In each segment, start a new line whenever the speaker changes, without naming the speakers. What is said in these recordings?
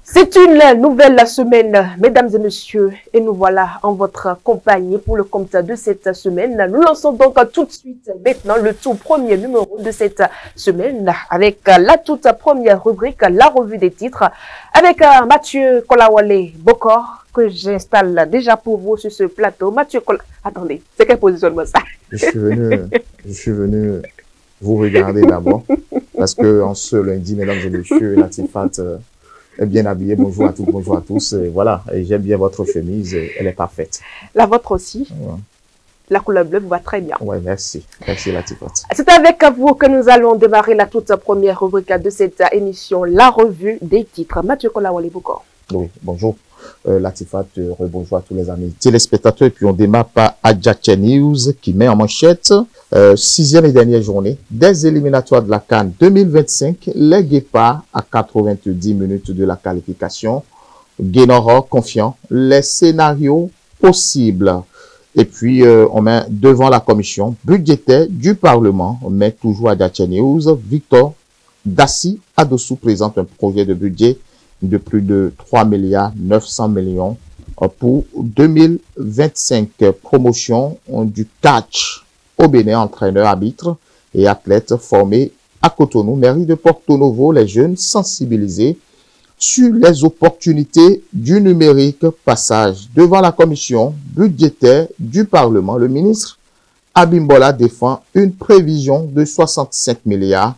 C'est une nouvelle semaine, mesdames et messieurs, et nous voilà en votre compagnie pour le compte de cette semaine. Nous lançons donc tout de suite maintenant le tout premier numéro de cette semaine avec la toute première rubrique, la revue des titres, avec Mathieu Kolawole Bokor, que j'installe déjà pour vous sur ce plateau. Mathieu Attendez, c'est quel positionnement ça?
Je suis venu vous regarder d'abord, parce que en ce lundi, mesdames et messieurs, Latifat est bien habillée. Bonjour à toutes, bonjour à tous. Et voilà, et j'aime bien votre chemise, elle est parfaite.
La vôtre aussi.
Ouais.
La couleur bleue vous va très bien.
Oui, merci. Merci Latifat.
C'est avec vous que nous allons démarrer la toute première rubrique de cette émission, la revue des titres. Mathieu Kolawole Bokor.
Oui, bonjour. Latifat, bonjour à tous les amis téléspectateurs. Et puis on démarre par Adjache News qui met en manchette sixième et dernière journée des éliminatoires de la CAN 2025. Les Guépards à 90 minutes de la qualification. Guénoro confiant les scénarios possibles. Et puis on met devant la commission budgétaire du Parlement. On met toujours Adjache News. Victor Dassi Adossou présente un projet de budget de plus de 3 milliards 900 millions pour 2025. Promotion du catch au Bénin, entraîneur, arbitre et athlète formés à Cotonou. Mairie de Porto Novo, les jeunes sensibilisés sur les opportunités du numérique. Passage devant la commission budgétaire du Parlement. Le ministre Abimbola défend une prévision de 65 milliards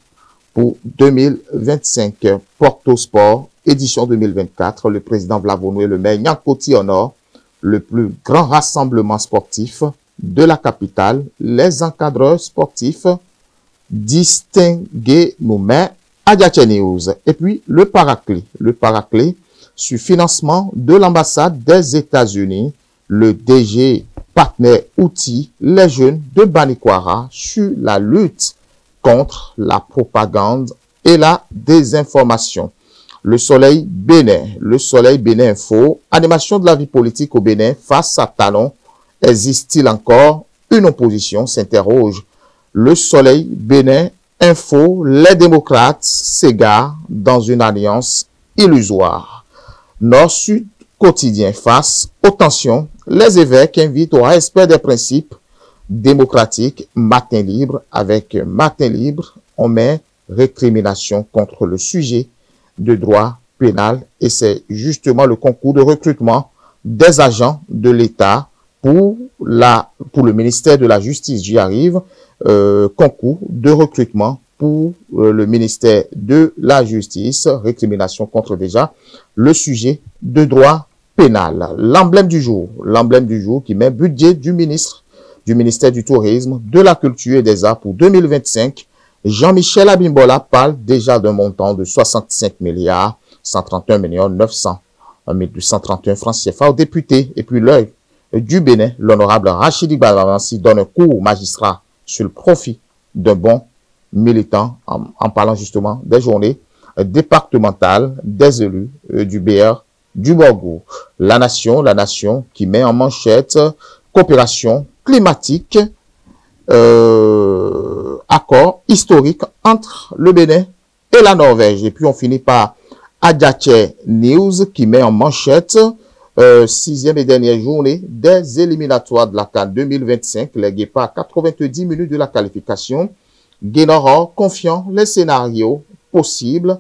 pour 2025. Porto Sport édition 2024, le président Vlavonoué le maire Nyankoti honore le plus grand rassemblement sportif de la capitale. Les encadreurs sportifs distingués nous met Adjache News. Et puis le paraclet sur financement de l'ambassade des États-Unis. Le DG partenaire outil les jeunes de Banikwara sur la lutte contre la propagande et la désinformation. Le Soleil Bénin Info, animation de la vie politique au Bénin face à Talon. Existe-t-il encore une opposition, s'interroge le Soleil Bénin Info. Les démocrates s'égarent dans une alliance illusoire. Nord-Sud quotidien face aux tensions. Les évêques invitent au respect des principes démocratiques. Matin libre, avec Matin libre, on met récrimination contre le sujet de droit pénal et c'est justement le concours de recrutement des agents de l'État pour le ministère de la Justice. J'y arrive, concours de recrutement pour le ministère de la Justice, récrimination contre déjà le sujet de droit pénal. L'emblème du jour qui met budget du ministère du Tourisme, de la Culture et des Arts pour 2025. Jean-Michel Abimbola parle déjà d'un montant de 65 milliards 131 millions 900 1231 francs CFA aux députés. Et puis l'œil du Bénin, l'honorable Rachidi Balavansi donne un cours magistrat sur le profit d'un bon militant en parlant justement des journées départementales des élus du BR du Borgo. La nation qui met en manchette coopération climatique, accord historique entre le Bénin et la Norvège. Et puis on finit par Adjache News qui met en manchette sixième et dernière journée des éliminatoires de la CAN 2025. Les Guépards à 90 minutes de la qualification. Guénoro confiant les scénarios possibles.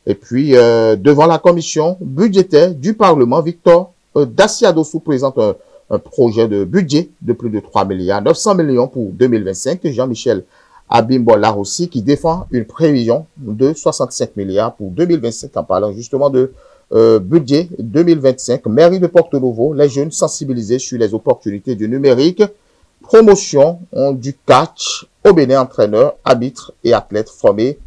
Et puis devant la commission budgétaire du Parlement, Victor Dassi Adossou présente un projet de budget de plus de 3 milliards 900 millions pour 2025. Jean-Michel Abimbola aussi qui défend une prévision de 65 milliards pour 2025 en parlant justement de budget 2025. Mairie de Porto Novo, les jeunes sensibilisés sur les opportunités du numérique. Promotion du catch au Bénin, entraîneur, arbitre et athlète formés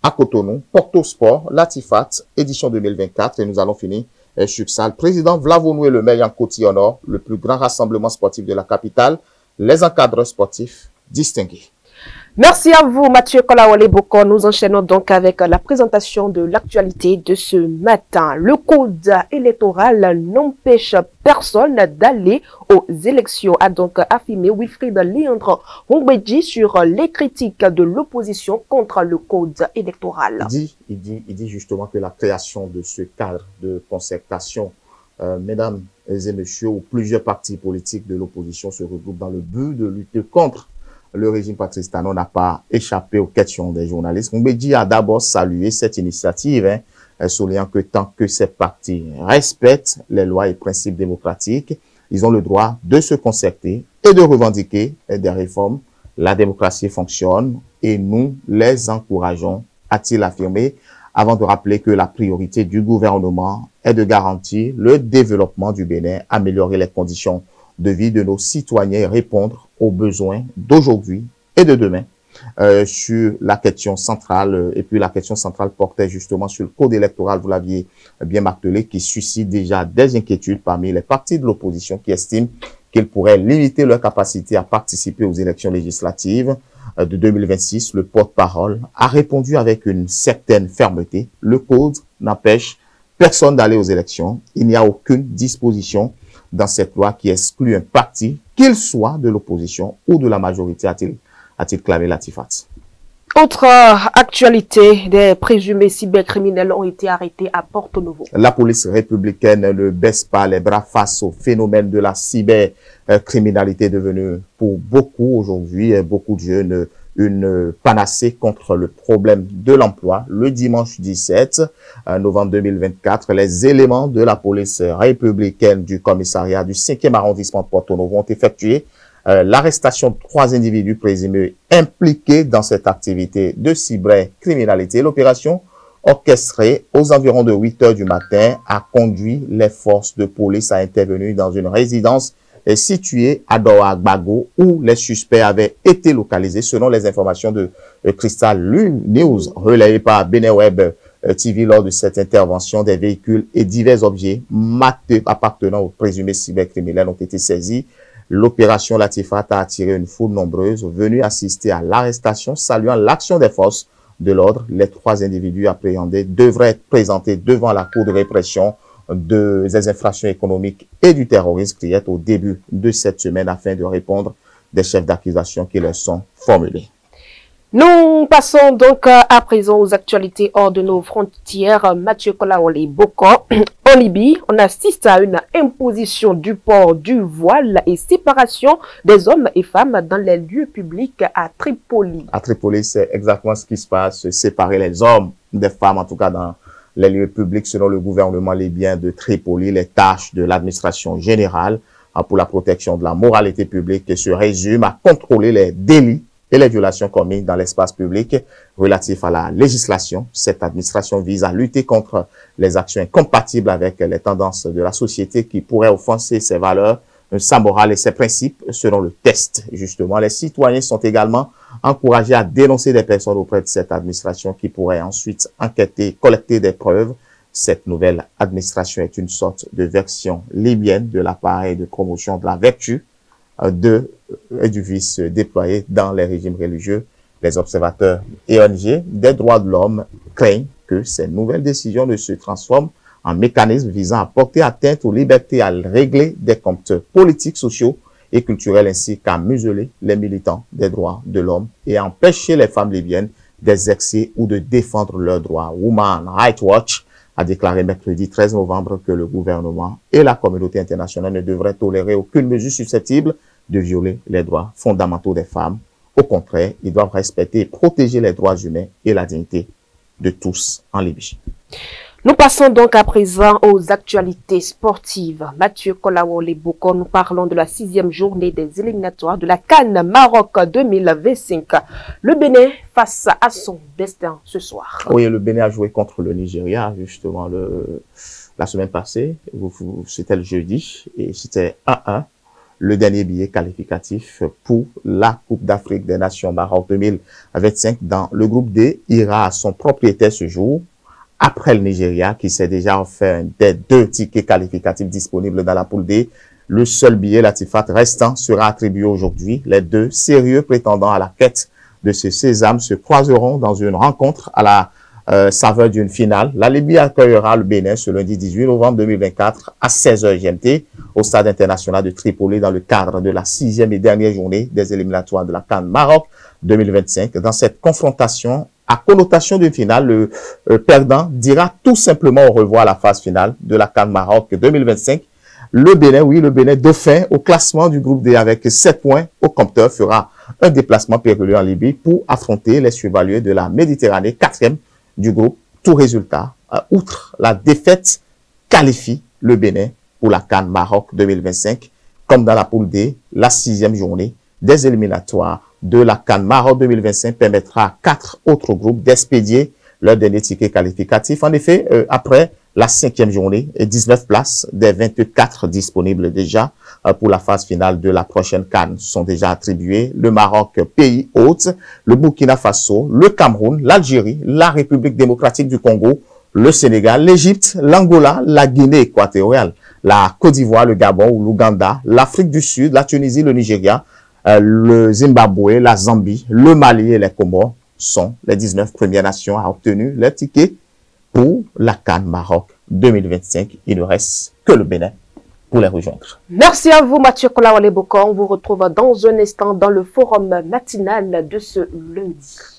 à Cotonou. Porto Sport, Latifat, édition 2024 et nous allons finir sur ça. Le président Vlavonoué le maire Nyankoti honore le plus grand rassemblement sportif de la capitale. Les encadreurs sportifs distingués.
Merci à vous, Mathieu Kolawole-Bokor. Nous enchaînons donc avec la présentation de l'actualité de ce matin. Le code électoral n'empêche personne d'aller aux élections, a donc affirmé Wilfried Léandre Ongbeji sur les critiques de l'opposition contre le code électoral.
Il dit justement que la création de ce cadre de concertation, mesdames et messieurs, où plusieurs partis politiques de l'opposition se regroupent dans le but de lutter contre le régime Patrice Talon, n'a pas échappé aux questions des journalistes. Ongbeji a d'abord salué cette initiative, soulignant que tant que ces partis respectent les lois et principes démocratiques, ils ont le droit de se concerter et de revendiquer des réformes. La démocratie fonctionne et nous les encourageons, a-t-il affirmé, avant de rappeler que la priorité du gouvernement est de garantir le développement du Bénin, améliorer les conditions de vie de nos citoyens et répondre aux besoins d'aujourd'hui et de demain. Sur la question centrale, et puis la question centrale portait justement sur le code électoral, vous l'aviez bien martelé, qui suscite déjà des inquiétudes parmi les partis de l'opposition qui estiment qu'il pourrait limiter leur capacité à participer aux élections législatives de 2026. Le porte-parole a répondu avec une certaine fermeté. Le code n'empêche personne d'aller aux élections. Il n'y a aucune disposition dans cette loi qui exclut un parti, qu'il soit de l'opposition ou de la majorité, a-t-il clavé Latifat.
Autre actualité, des présumés cybercriminels ont été arrêtés à Porto-Novo.
La police républicaine ne baisse pas les bras face au phénomène de la cybercriminalité devenue pour beaucoup aujourd'hui, beaucoup de jeunes, une panacée contre le problème de l'emploi. Le dimanche 17 novembre 2024, les éléments de la police républicaine du commissariat du 5e arrondissement de Porto-Novo ont effectué l'arrestation de 3 individus présumés impliqués dans cette activité de cybercriminalité. L'opération, orchestrée aux environs de 8 heures du matin, a conduit les forces de police à intervenir dans une résidence située à Douarbago où les suspects avaient été localisés selon les informations de Crystal News relayées par Beneweb TV. Lors de cette intervention, des véhicules et divers objets appartenant aux présumés cybercriminels ont été saisis. L'opération Latifat a attiré une foule nombreuse venue assister à l'arrestation, saluant l'action des forces de l'ordre. Les 3 individus appréhendés devraient être présentés devant la Cour de répression des infractions économiques et du terrorisme qui est au début de cette semaine afin de répondre des chefs d'accusation qui leur sont formulés.
Nous passons donc à présent aux actualités hors de nos frontières. Mathieu Kolawole-Bokor. En Libye, on assiste à une imposition du port du voile et séparation des hommes et femmes dans les lieux publics à Tripoli.
À Tripoli, c'est exactement ce qui se passe, séparer les hommes des femmes, en tout cas dans les lieux publics, selon le gouvernement libyen de Tripoli. Les tâches de l'administration générale pour la protection de la moralité publique se résument à contrôler les délits et les violations commises dans l'espace public relatifs à la législation. Cette administration vise à lutter contre les actions incompatibles avec les tendances de la société qui pourraient offenser ses valeurs, sa morale et ses principes selon le test. Justement, les citoyens sont également encouragés à dénoncer des personnes auprès de cette administration qui pourrait ensuite enquêter, collecter des preuves. Cette nouvelle administration est une sorte de version libyenne de l'appareil de promotion de la vertu et du vice déployé dans les régimes religieux. Les observateurs et ONG des droits de l'homme craignent que ces nouvelles décisions ne se transforment en mécanismes visant à porter atteinte aux libertés, à régler des comptes politiques, sociaux et culturels, ainsi qu'à museler les militants des droits de l'homme et à empêcher les femmes libyennes d'exercer ou de défendre leurs droits. Women Rights Watch a déclaré mercredi 13 novembre que le gouvernement et la communauté internationale ne devraient tolérer aucune mesure susceptible de violer les droits fondamentaux des femmes. Au contraire, ils doivent respecter et protéger les droits humains et la dignité de tous en Libye.
Nous passons donc à présent aux actualités sportives. Mathieu Kolawole-Bokor, nous parlons de la 6e journée des éliminatoires de la CAN Maroc 2025. Le Bénin face à son destin ce soir.
Oui, le Bénin a joué contre le Nigeria justement la semaine passée. C'était le jeudi et c'était 1-1. Le dernier billet qualificatif pour la Coupe d'Afrique des Nations Maroc 2025 dans le groupe D ira à son propriétaire ce jour, après le Nigeria qui s'est déjà offert des 2 tickets qualificatifs disponibles dans la poule D. Le seul billet Latifat restant sera attribué aujourd'hui. Les 2 sérieux prétendants à la quête de ce sésame se croiseront dans une rencontre à la saveur d'une finale. La Libye accueillera le Bénin ce lundi 18 novembre 2024 à 16h GMT au stade international de Tripoli dans le cadre de la 6e et dernière journée des éliminatoires de la CAN Maroc 2025. Dans cette confrontation à connotation d'une finale, le perdant dira tout simplement au revoir à la phase finale de la CAN Maroc 2025. Le Bénin, oui, le Bénin dauphin au classement du groupe D avec 7 points au compteur fera un déplacement périlleux en Libye pour affronter les chevaliers de la Méditerranée, 4e du groupe. Tout résultat, outre la défaite, qualifie le Bénin pour la CAN Maroc 2025. Comme dans la poule D, la 6e journée des éliminatoires de la CAN Maroc 2025 permettra à 4 autres groupes d'expédier leur dernier ticket qualificatif. En effet, après la 5e journée, 19 places des 24 disponibles déjà pour la phase finale de la prochaine CAN sont déjà attribuées. Le Maroc, pays hôte, le Burkina Faso, le Cameroun, l'Algérie, la République démocratique du Congo, le Sénégal, l'Égypte, l'Angola, la Guinée équatoriale, la Côte d'Ivoire, le Gabon ou l'Ouganda, l'Afrique du Sud, la Tunisie, le Nigeria, le Zimbabwe, la Zambie, le Mali et les Comores sont les 19 premières nations à obtenir leur ticket pour la CAN Maroc 2025. Il ne reste que le Bénin pour les rejoindre.
Merci à vous, Mathieu Kolawale-Bokor. On vous retrouve dans un instant dans le forum matinal de ce lundi.